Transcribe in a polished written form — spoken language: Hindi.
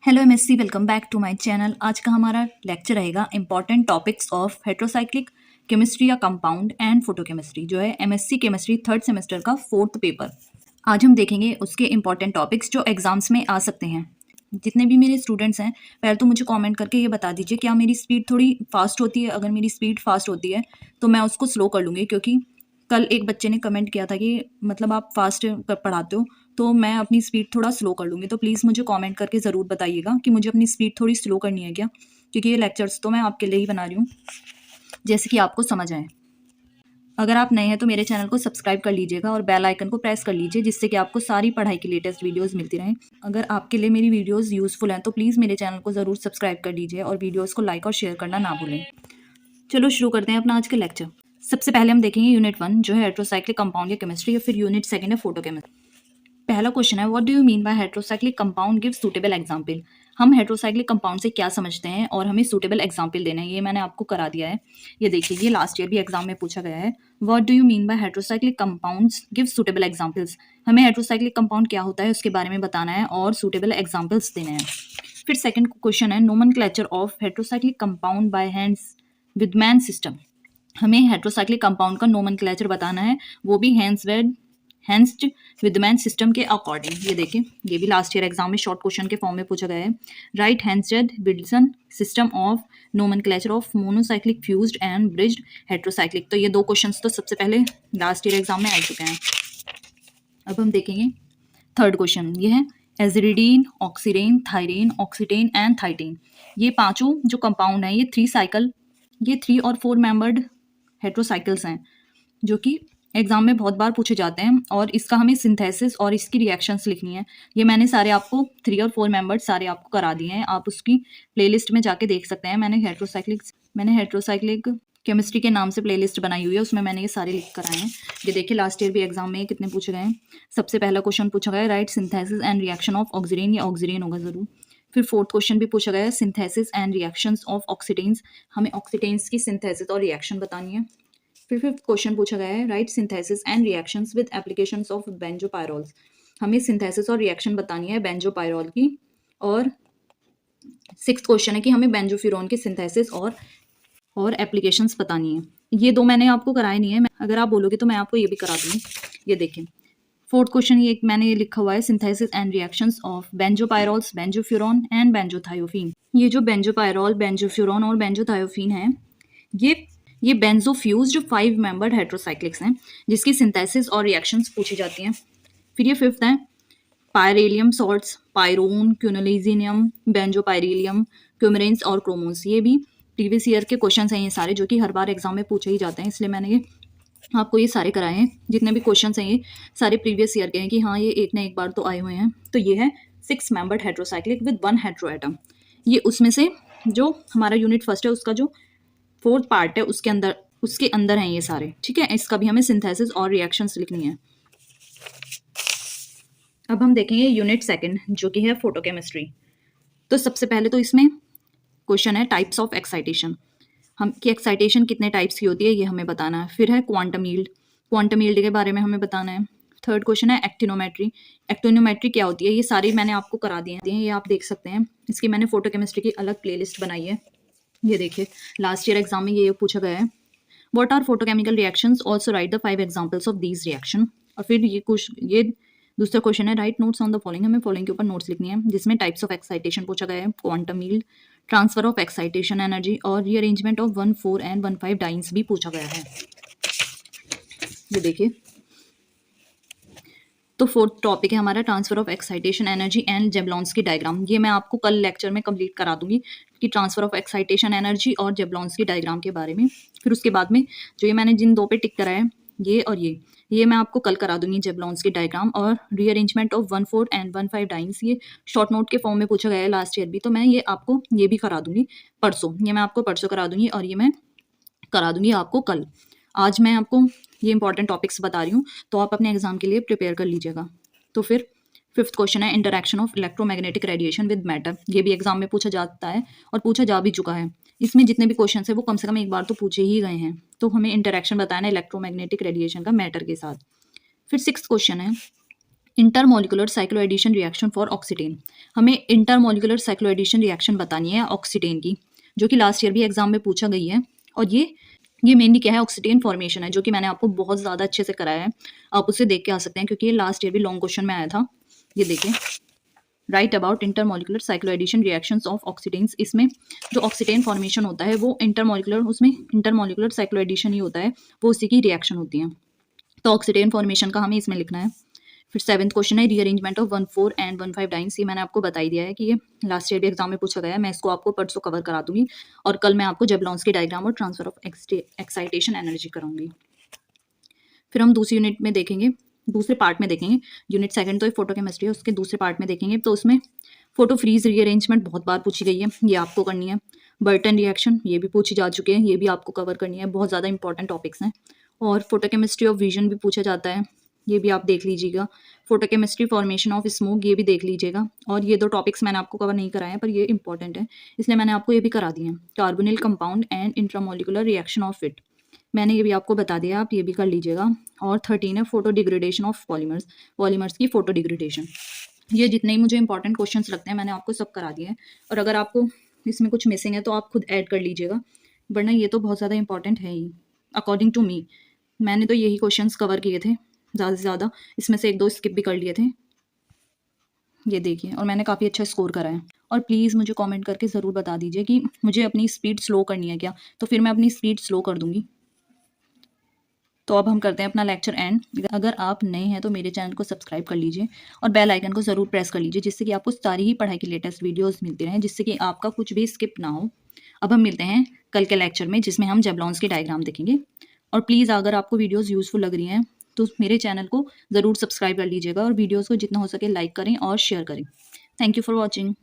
Hello MSc, welcome back to my channel. आज का हमारा लेक्चर रहेगा important topics of heterocyclic chemistry या कंपाउंड एंड फोटोकेमिस्ट्री, जो है एमएससी केमिस्ट्री थर्ड सेमेस्टर का फोर्थ पेपर। आज हम देखेंगे उसके इंपॉर्टेंट टॉपिक्स जो एग्जाम्स में आ सकते हैं। जितने भी मेरे स्टूडेंट्स हैं, पहले तो मुझे कमेंट करके ये बता दीजिए क्या मेरी स्पीड थोड़ी फास्ट होती है। अगर मेरी स्पीड फास्ट होती है तो मैं उसको स्लो कर लूँगी, क्योंकि कल एक बच्चे ने कमेंट किया था कि मतलब आप फास्ट पढ़ाते हो, तो मैं अपनी स्पीड थोड़ा स्लो कर लूँगी। तो प्लीज़ मुझे कमेंट करके ज़रूर बताइएगा कि मुझे अपनी स्पीड थोड़ी स्लो करनी है क्या, क्योंकि ये लेक्चर्स तो मैं आपके लिए ही बना रही हूँ, जैसे कि आपको समझ आए। अगर आप नए हैं तो मेरे चैनल को सब्सक्राइब कर लीजिएगा और बेल आइकन को प्रेस कर लीजिए, जिससे कि आपको सारी पढ़ाई की लेटेस्ट वीडियोस मिलती रहें। अगर आपके लिए मेरी वीडियोस यूज़फुल हैं तो प्लीज़ मेरे चैनल को ज़रूर सब्सक्राइब कर लीजिए और वीडियोज़ को लाइक और शेयर करना ना भूलें। चलो शुरू करते हैं अपना आज का लेक्चर। सबसे पहले हम देखेंगे यूनिट 1 जो है हेट्रोसाइक्लिक कंपाउंड या केमिस्ट्री, या फिर यूनिट 2 है फोटोकेमिस्ट्री। पहला क्वेश्चन है, what do you mean by heterocyclic compound, give suitable example. हम हेट्रोसाइक्लिक कंपाउंड से क्या समझते हैं और हमें सूटेबल एग्जांपल देना है, ये मैंने आपको करा दिया है। ये देखिए, ये लास्ट ईयर भी एग्जाम में पूछा गया है। What do you mean by heterocyclic compounds, give suitable examples. हमें हेट्रोसाइक्लिक कंपाउंड क्या होता है उसके बारे में बताना है और सूटेबल एग्जांपल्स देने हैं। फिर सेकंड क्वेश्चन है, nomenclature of heterocyclic compound by Hantzsch Widman system. हमें हेट्रोसाइक्लिक कंपाउंड का नोमेनक्लेचर बताना है, वो भी हैंस्ड विदमैन सिस्टम के अकॉर्डिंग। ये देखिए, ये भी लास्ट ईयर एग्जाम में शॉर्ट क्वेश्चन के फॉर्म में पूछा गया है। राइट हैंस्ड विल्सन system of nomenclature of monocyclic fused and bridged heterocyclic. तो ये दो क्वेश्चंस तो सबसे पहले लास्ट ईयर एग्जाम में आ चुके हैं। अब हम देखेंगे थर्ड क्वेश्चन, ये है एजरिडीन, ऑक्सीडेन, थायरेन, ऑक्सीटेन एंड थाइटेन। ये पांचों जो कंपाउंड हैं, ये 3 और 4 मेंबर्ड हेट्रोसाइकल्स हैं, जो कि एग्जाम में बहुत बार पूछे जाते हैं। और इसका हमें सिंथेसिस और इसकी रिएक्शंस लिखनी है। ये मैंने सारे आपको 3 और 4 मेंबर्ड सारे आपको करा दिए हैं, आप उसकी प्लेलिस्ट में जाके देख सकते हैं। मैंने हेट्रोसाइक्लिक केमिस्ट्री के नाम से प्लेलिस्ट बनाई हुई है, उसमें मैंने ये सारे लिख कर आए हैं। ये देखिए, लास्ट ईयर भी एग्जाम में कितने पूछे गए हैं। सबसे पहला क्वेश्चन पूछा गया है, write synthesis and reaction of oxidane, या ऑक्सीडेन होगा जरूर। फिर फोर्थ क्वेश्चन भी पूछा गया है, सिंथेसिस एंड रिएक्शंस ऑफ ऑक्सीडेन्स। हमें ऑक्सीडेन्स की सिंथेसिस और रिएक्शन बतानी है। फिर फिफ्थ क्वेश्चन पूछा गया है, write synthesis and reactions with applications of benzopyrroles. हमें सिंथेसिस और रिएक्शन बतानी है बेंजोपायरोल की। और सिक्स्थ क्वेश्चन है कि हमें बेंजोफ्यूरॉन की सिंथेसिस और एप्लीकेशंस बतानी है। ये दो मैंने आपको कराए नहीं है, अगर आप बोलोगे तो मैं आपको ये भी करा दूंगी। ये देखें, फोर्थ क्वेश्चन ये मैंने ये लिखा हुआ है, synthesis and reactions of benzopyrroles, benzofuran and benzothiophene. ये जो बेंजोपायरोल, बेंजोफ्यूरॉन और बेंजोथायोफीन है, ये बेंजोफ्यूज्ड 5 मेंबर्ड हेट्रोसाइक्लिक्स हैं, जिसकी सिंथेसिस और रिएक्शंस पूछी जाती हैं। फिर ये फिफ्थ है, पायरेलियम सॉल्ट्स, पायरोन, क्यूनोलिजिनियम, बेंजोपायरिलियम, क्यूमरेंस और क्रोमोन्स। ये भी प्रीवियस ईयर के क्वेश्चंस हैं ये सारे, जो कि हर बार एग्जाम में पूछे ही जाते हैं, इसलिए मैंने ये आपको ये सारे कराए हैं। जितने भी क्वेश्चंस हैं ये सारे प्रीवियस ईयर के हैं, कि हाँ ये एक ना एक बार तो आए हुए हैं। तो ये है 6 मेंबर्ड हेट्रोसाइक्लिक विद 1 हेट्रोएटम। ये उसमें से जो हमारा यूनिट फर्स्ट है उसका जो फोर्थ पार्ट है उसके अंदर हैं ये सारे, ठीक है। इसका भी हमें सिंथेसिस और रिएक्शंस लिखनी है। अब हम देखेंगे यूनिट 2 जो कि है फोटोकेमिस्ट्री। तो सबसे पहले तो इसमें क्वेश्चन है, टाइप्स ऑफ एक्साइटेशन। हम कि एक्साइटेशन कितने टाइप्स की होती है ये हमें बताना है। फिर है क्वांटम यील्ड के बारे में हमें बताना है। थर्ड क्वेश्चन है एक्टिनोमेट्री। एक्टिनोमेट्री क्या होती है, ये सारी मैंने आपको करा दिए हैं, ये आप देख सकते हैं। इसकी मैंने फोटोकेमिस्ट्री की अलग प्लेलिस्ट बनाई है। ये देखिए, लास्ट ईयर एग्जाम में ये पूछा गया है, what are photochemical reactions, also write the 5 examples of these reaction. और फिर ये दूसरा क्वेश्चन है, write notes on the following. हमें फॉलोइंग के ऊपर नोट्स लिखनी है, जिसमें टाइप्स ऑफ एक्साइटेशन पूछा गया है, quantum yield, transfer of excitation energy और रीअरेंजमेंट ऑफ 1,4 एंड 1,5 डाइंस भी पूछा गया है। ये देखिए, तो फोर्थ टॉपिक है हमारा transfer of excitation energy and Jablonski diagram. ये मैं आपको कल लेक्चर में कंप्लीट करा दूंगी कि ट्रांसफर ऑफ एक्साइटेशन एनर्जी और जेबलॉन्स्की डायग्राम के बारे में। फिर उसके बाद में जो ये मैंने जिन दो पे टिक कराया है, ये और ये मैं आपको कल करा दूंगी, जेबलॉन्स्की डायग्राम और रीअरेंजमेंट ऑफ 1,4 एंड 1,5 डाइंस। ये शॉर्ट नोट के फॉर्म में पूछा गया है लास्ट ईयर भी, तो मैं ये आपको ये भी करा दूंगी परसों। ये मैं आपको परसों करा दूंगी और ये मैं करा दूंगी आपको कल। आज मैं आपको ये इंपॉर्टेंट टॉपिक्स बता रही हूँ, तो आप अपने एग्जाम के लिए प्रिपेयर कर लीजिएगा। तो फिर फिफ्थ क्वेश्चन है, interaction of electromagnetic radiation with matter. ये भी एग्जाम में पूछा जाता है और पूछा जा भी चुका है। इसमें जितने भी क्वेश्चन है वो कम से कम एक बार तो पूछे ही गए हैं। तो हमें इंटरैक्शन बताना है इलेक्ट्रोमैग्नेटिक रेडिएशन का मैटर के साथ। फिर सिक्स्थ क्वेश्चन है, इंटरमोलिकुलर साइक्लोएडिशन रिएक्शन फॉर ऑक्सीडेन। हमें इंटरमोलिकुलर साइक्लोएडिशन रिएक्शन बतानी है ऑक्सीडेन की, जो कि लास्ट ईयर भी एग्जाम में पूछा गई है। और ये मेनली क्या है, ऑक्सीडेन फॉर्मेशन है, जो कि मैंने आपको बहुत ज़्यादा अच्छे से कराया है। आप उसे देख के आ सकते हैं, क्योंकि ये लास्ट ईयर भी लॉन्ग क्वेश्चन में आया था। ये देखिए, write about intermolecular cycloaddition reactions of oxidanes. इसमें जो ऑक्सीडेन फॉर्मेशन होता है वो इंटरमोलिकुलर, उसमें इंटरमोलिकुलर साइक्लोएडिशन ही होता है, वो उसी की रिएक्शन होती है। तो ऑक्सीडेन फॉर्मेशन का हमें इसमें लिखना है। फिर 7th क्वेश्चन है रीअरेंजमेंट ऑफ 1,4 एंड 1,5 डाइन्स। ये मैंने आपको बता ही दिया है कि ये लास्ट ईयर भी एग्जाम में पूछा गया है। मैं इसको आपको परसों कवर करा दूंगी, और कल मैं आपको जेबलॉन्स की डायग्राम और ट्रांसफर ऑफ एक्साइटेशन एनर्जी कराऊंगी। फिर हम दूसरी यूनिट में देखेंगे, दूसरे पार्ट में देखेंगे। यूनिट 2 तो ये फोटोकेमिस्ट्री है, उसके दूसरे पार्ट में देखेंगे। तो उसमें फोटो फ्रीज रीअरेंजमेंट बहुत बार पूछी गई है, ये आपको करनी है। बर्टन रिएक्शन ये भी पूछी जा चुकी है, ये भी आपको कवर करनी है। बहुत ज़्यादा इंपॉर्टेंट टॉपिक्स हैं। और फोटोकेमिस्ट्री ऑफ विजन भी पूछा जाता है, ये भी आप देख लीजिएगा। फोटोकेमिस्ट्री फॉर्मेशन ऑफ स्मोक ये भी देख लीजिएगा। और ये 2 टॉपिक्स मैंने आपको कवर नहीं कराए हैं, पर ये इंपॉर्टेंट है, इसलिए मैंने आपको ये भी करा दिए हैं। Carbonyl compound and intramolecular reaction of it, मैंने ये भी आपको बता दिया, आप ये भी कर लीजिएगा। और 13 है photo degradation of polymers, polymers की फोटो डिग्रेडेशन। ये जितने ही मुझे इंपॉर्टेंट क्वेश्चंस लगते हैं मैंने आपको सब करा दिए हैं। और अगर आपको इसमें कुछ मिसिंग है तो आप खुद ऐड कर लीजिएगा, वरना ये तो बहुत ज़्यादा इंपॉर्टेंट है ही अकॉर्डिंग टू मी। मैंने तो यही क्वेश्चंस कवर किए थे ज़्यादा से ज़्यादा, इसमें से 1-2 स्किप भी कर लिए थे। ये देखिए, और मैंने काफ़ी अच्छा स्कोर करा है। और प्लीज़ मुझे कमेंट करके ज़रूर बता दीजिए कि मुझे अपनी स्पीड स्लो करनी है क्या, तो फिर मैं अपनी स्पीड स्लो कर दूँगी। तो अब हम करते हैं अपना लेक्चर एंड। अगर आप नए हैं तो मेरे चैनल को सब्सक्राइब कर लीजिए और बेल आइकन को ज़रूर प्रेस कर लीजिए, जिससे कि आपको सारी ही पढ़ाई की लेटेस्ट वीडियोस मिलती रहें, जिससे कि आपका कुछ भी स्किप ना हो। अब हम मिलते हैं कल के लेक्चर में, जिसमें हम जेबलॉन्स की डायग्राम देखेंगे। और प्लीज़ अगर आपको वीडियोज़ यूज़फुल लग रही हैं तो मेरे चैनल को ज़रूर सब्सक्राइब कर लीजिएगा, और वीडियोज़ को जितना हो सके लाइक करें और शेयर करें। Thank you for watching.